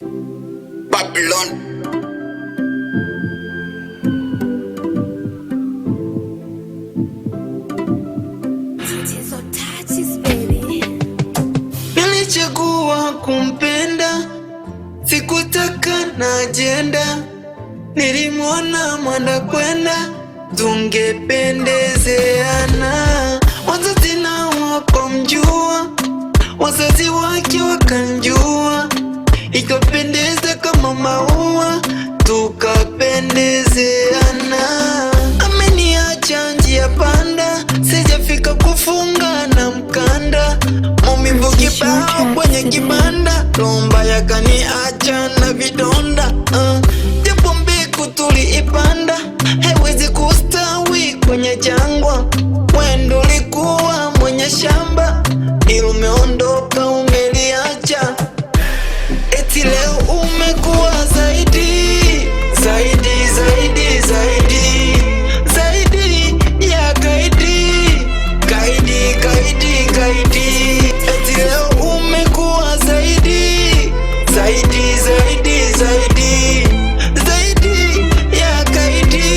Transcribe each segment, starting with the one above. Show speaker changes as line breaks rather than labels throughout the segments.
Babylon.
Nilichagua kumpenda, sikutaka na ajenda. Nilimwona mwanda kwenda, tungependezeana. Wazazi nao wakamjua, wazazi wake wakanjua, ikapendeza kama maua, tukapendezeana. Ameniacha njia panda, sijafika kufunga na mkanda. Maumivu kibao kwenye kibanda, romba yakaniacha na vidonda. Japo mbegu tuliipanda, haiwezi kustawi kwenye jangwa. Wendo ulikuwa mwenye shamba, ila umeondoka umeliacha. Eti leo umekuwa zaidi, zaidi, zaidi, zaidi, zaidi ya gaidi, gaidi, gaidi, gaidi. Eti leo umekuwa zaidi, zaidi, zaidi, zaidi, zaidi ya gaidi,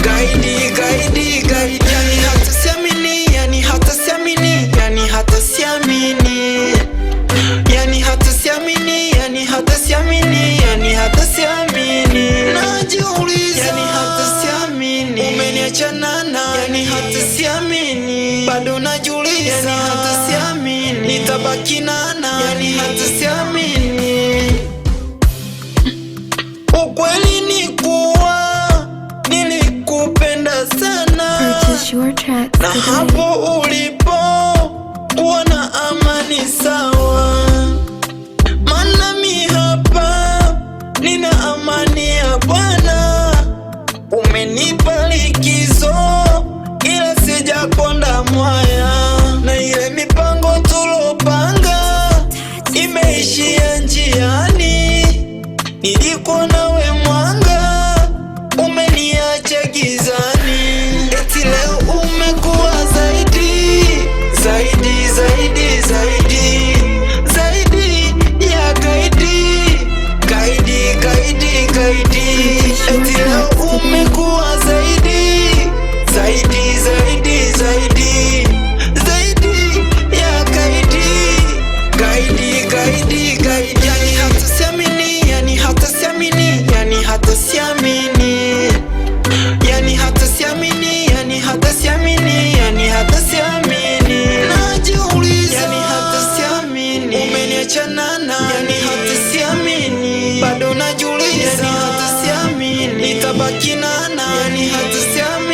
gaidi, gaidi, gaidi. Yani hata siamini, yani hata siamini, yani hata siamini, yani hata siamini, yani hata siamini, yani hata siamini. Najiuliza, yani hata siamini, umeniachana na, yani hata siamini. Bado najiuliza, yani hata siamini, nitabaki nana, yani hata siamini. Ukweli ni kuwa nilikupenda sana, na hapo ulipo kuwa na amani sawa. Mana mi hapa nina amani ya Bwana. Umenipa likizo ila sijakonda mwaya, na ile mipango tulopanga imeishia njiani. Nilikuwa nawe mwanga, umeniacha gizani. Eti leo umekuwa zaidi, zaidi, zaidi, zaidi, zaidi ya gaidi, gaidi, gaidi, gaidi. Eti leo umekuwa zaidi, zaidi, zaidi, zaidi, zaidi ya gaidi, gaidi, gaidi, gaidi. Yani hata siamini, yani hata siamini, yani hata siamini, yani hata siamini, yani hata siamini, yani hata siamini. Najiuliza, yani hata siamini, umeniachana na, yani hata siamini. Bado najiuliza, yani hata siamini, nitabaki nana, yani hata siamini.